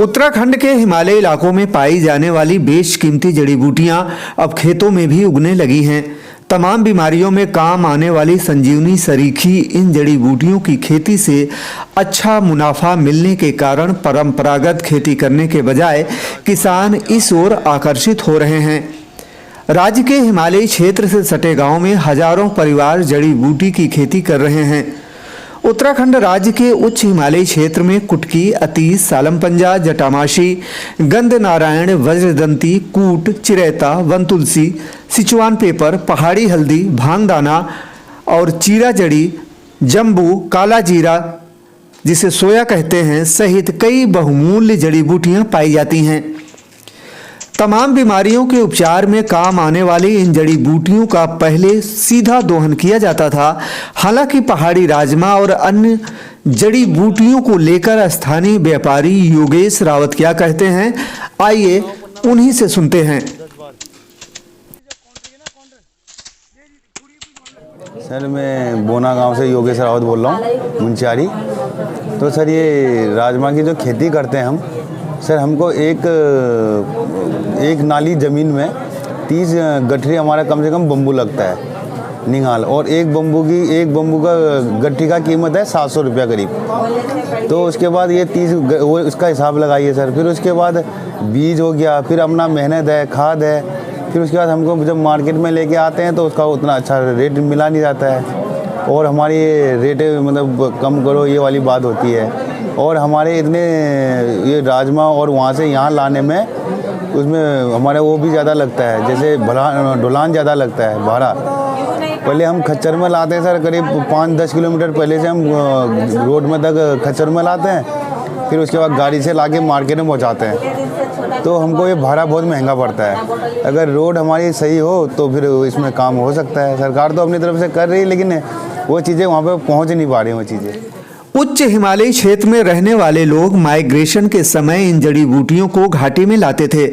उत्तराखंड के हिमालयी इलाकों में पाई जाने वाली बेशकीमती जड़ी बूटियां अब खेतों में भी उगने लगी हैं। तमाम बीमारियों में काम आने वाली संजीवनी सरीखी इन जड़ी बूटियों की खेती से अच्छा मुनाफा मिलने के कारण परंपरागत खेती करने के बजाय किसान इस ओर आकर्षित हो रहे हैं। राज्य के हिमालयी क्षेत्र से सटे गांव में हजारों परिवार जड़ी बूटी की खेती कर रहे हैं। उत्तराखंड राज्य के उच्च हिमालयी क्षेत्र में कुटकी, अतीस, सालमपंजा, जटामासी, गंध नारायण, वज्रदंती, कूट, चिरैता, वन तुलसी, सिचुआन पेपर, पहाड़ी हल्दी, भांगदाना और चीरा जड़ी, जम्बू, काला जीरा जिसे सोया कहते हैं सहित कई बहुमूल्य जड़ी बूटियां पाई जाती हैं। तमाम बीमारियों के उपचार में काम आने वाली इन जड़ी बूटियों का पहले सीधा दोहन किया जाता था। हालांकि पहाड़ी राजमा और अन्य जड़ी बूटियों को लेकर स्थानीय व्यापारी योगेश रावत क्या कहते हैं, आइए उन्हीं से सुनते हैं। सर, मैं बोना गांव से योगेश रावत बोल रहा हूँ, मुंशियारी। तो सर, ये राजमा की जो खेती करते हैं हम, सर हमको एक नाली ज़मीन में 30 गठरी हमारा कम से कम बम्बू लगता है निगाल, और एक बम्बू का गठरी का कीमत है 700 रुपया करीब। तो उसके बाद ये 30 वो उसका हिसाब लगाइए सर। फिर उसके बाद बीज हो गया, फिर अपना मेहनत है, खाद है, फिर उसके बाद हमको जब मार्केट में लेके आते हैं तो उसका उतना अच्छा रेट मिला नहीं जाता है, और हमारी रेट मतलब कम करो ये वाली बात होती है। और हमारे इतने ये राजमा और वहाँ से यहाँ लाने में उसमें हमारा वो भी ज़्यादा लगता है, जैसे ढुलान ज़्यादा लगता है भाड़ा। पहले हम खच्चर में लाते हैं सर, करीब 5-10 किलोमीटर पहले से हम रोड में तक खच्चर में लाते हैं, फिर उसके बाद गाड़ी से लाके मार्केट में पहुँचाते हैं। तो हमको ये भाड़ा बहुत महंगा पड़ता है। अगर रोड हमारी सही हो तो फिर इसमें काम हो सकता है। सरकार तो अपनी तरफ से कर रही है, लेकिन वो चीज़ें वहाँ पे पहुँच नहीं पा रही वो चीज़ें। उच्च हिमालयी क्षेत्र में रहने वाले लोग माइग्रेशन के समय इन जड़ी बूटियों को घाटी में लाते थे।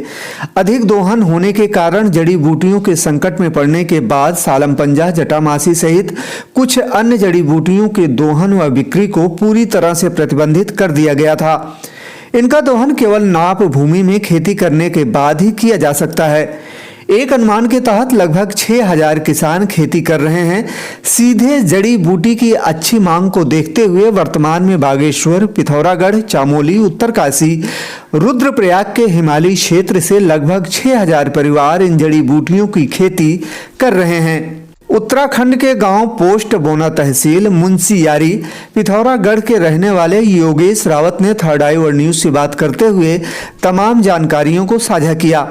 अधिक दोहन होने के कारण जड़ी बूटियों के संकट में पड़ने के बाद सालमपंजा, जटामासी सहित कुछ अन्य जड़ी बूटियों के दोहन व बिक्री को पूरी तरह से प्रतिबंधित कर दिया गया था। इनका दोहन केवल नाप भूमि में खेती करने के बाद ही किया जा सकता है। एक अनुमान के तहत लगभग 6000 किसान खेती कर रहे हैं। सीधे जड़ी बूटी की अच्छी मांग को देखते हुए वर्तमान में बागेश्वर, पिथौरागढ़, चामोली, उत्तरकाशी, रुद्रप्रयाग के हिमालयी क्षेत्र से लगभग 6000 परिवार इन जड़ी बूटियों की खेती कर रहे हैं। उत्तराखंड के गांव पोस्ट बोना तहसील मुंशियारी पिथौरागढ़ के रहने वाले योगेश रावत ने थर्ड आई वर्ल्ड न्यूज से बात करते हुए तमाम जानकारियों को साझा किया।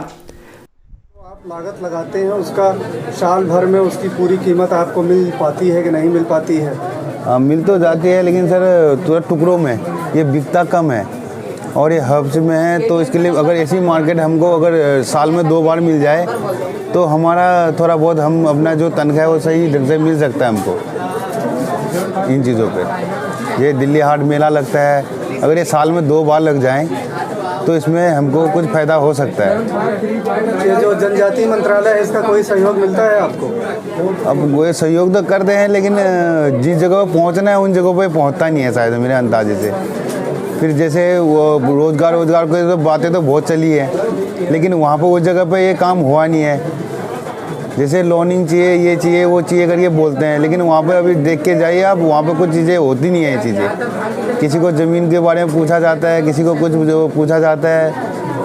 लागत लगाते हैं, उसका साल भर में उसकी पूरी कीमत आपको मिल पाती है कि नहीं मिल पाती है? मिल तो जाती है, लेकिन सर थोड़ा टुकड़ों में ये बिकता कम है, और ये हब्स में है। तो इसके लिए अगर ऐसी मार्केट हमको अगर साल में 2 बार मिल जाए तो हमारा थोड़ा बहुत हम अपना जो तनख्वाह है वो सही ढंग से मिल सकता है हमको इन चीज़ों पे। ये दिल्ली हाट मेला लगता है, अगर ये साल में 2 बार लग जाएं तो इसमें हमको कुछ फ़ायदा हो सकता है। ये जो जनजातीय मंत्रालय है, इसका कोई सहयोग मिलता है आपको? अब वो सहयोग तो करते हैं, लेकिन जिस जगह पर पहुँचना है उन जगहों पर पहुँचता नहीं है शायद मेरे अंदाजे से। फिर जैसे वो रोज़गार की तो बातें तो बहुत चली है, लेकिन वहाँ पर उस जगह पर ये काम हुआ नहीं है। जैसे लोनिंग चाहिए, ये चाहिए, वो चाहिए करके बोलते हैं, लेकिन वहाँ पे अभी देख के जाइए आप, वहाँ पे कुछ चीज़ें होती नहीं है। ये चीज़ें किसी को ज़मीन के बारे में पूछा जाता है, किसी को कुछ पूछा जाता है,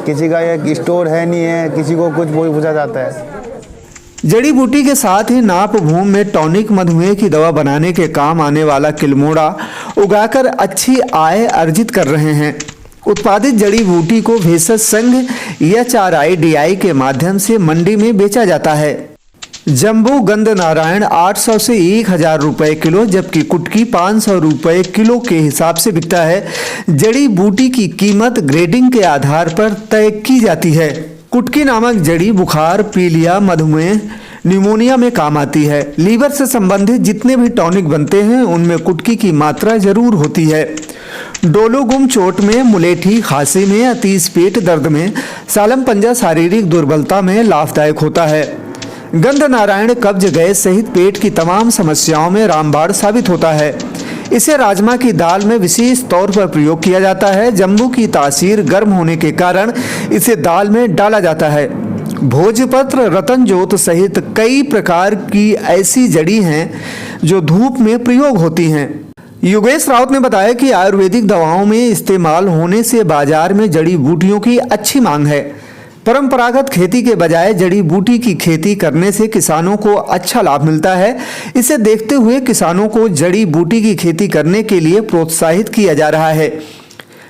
किसी का एक स्टोर है नहीं है, किसी को कुछ पूछा जाता है। जड़ी बूटी के साथ ही नाप भूमि में टॉनिक मधुमेह की दवा बनाने के काम आने वाला किल्मोड़ा उगाकर अच्छी आय अर्जित कर रहे हैं। उत्पादित जड़ी बूटी को भेषज संघ HRIDI के माध्यम से मंडी में बेचा जाता है। जम्बू गंध नारायण 800 से 1000 रुपए किलो, जबकि कुटकी 500 रुपए किलो के हिसाब से बिकता है। जड़ी बूटी की कीमत ग्रेडिंग के आधार पर तय की जाती है। कुटकी नामक जड़ी बुखार, पीलिया, मधुमेह, निमोनिया में काम आती है। लीवर से संबंधित जितने भी टॉनिक बनते हैं उनमें कुटकी की मात्रा जरूर होती है। डोलोगुम चोट में, मुलेठी, खांसी में, अतीस पेट दर्द में, सालमपंजा शारीरिक दुर्बलता में लाभदायक होता है। गंध नारायण कब्ज, गैस सहित पेट की तमाम समस्याओं में रामबाण साबित होता है। इसे राजमा की दाल में विशेष तौर पर प्रयोग किया जाता है। जम्बू की तासीर गर्म होने के कारण इसे दाल में डाला जाता है। भोजपत्र, रतनजोत सहित कई प्रकार की ऐसी जड़ी हैं जो धूप में प्रयोग होती हैं। योगेश राउत ने बताया कि आयुर्वेदिक दवाओं में इस्तेमाल होने से बाजार में जड़ी बूटियों की अच्छी मांग है। परंपरागत खेती के बजाय जड़ी बूटी की खेती करने से किसानों को अच्छा लाभ मिलता है। इसे देखते हुए किसानों को जड़ी बूटी की खेती करने के लिए प्रोत्साहित किया जा रहा है।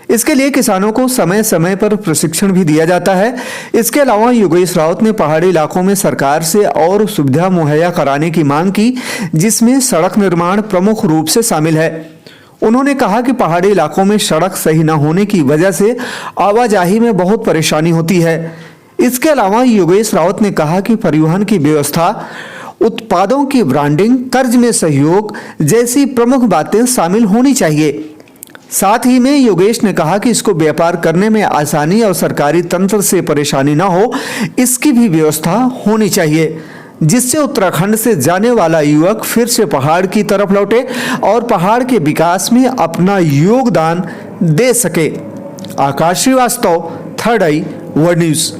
इसके लिए किसानों को समय समय पर प्रशिक्षण भी दिया जाता है। इसके अलावा योगेश राउत ने पहाड़ी इलाकों में सरकार से और सुविधा मुहैया कराने की मांग की, जिसमें सड़क निर्माण प्रमुख रूप से शामिल है। उन्होंने कहा कि पहाड़ी इलाकों में सड़क सही न होने की वजह से आवाजाही में बहुत परेशानी होती है। इसके अलावा योगेश राउत ने कहा कि परिवहन की व्यवस्था, उत्पादों की ब्रांडिंग, कर्ज में सहयोग जैसी प्रमुख बातें शामिल होनी चाहिए। साथ ही में योगेश ने कहा कि इसको व्यापार करने में आसानी और सरकारी तंत्र से परेशानी न हो, इसकी भी व्यवस्था होनी चाहिए, जिससे उत्तराखंड से जाने वाला युवक फिर से पहाड़ की तरफ लौटे और पहाड़ के विकास में अपना योगदान दे सके। आकाश श्रीवास्तव, थर्ड आई वर्ल्ड न्यूज।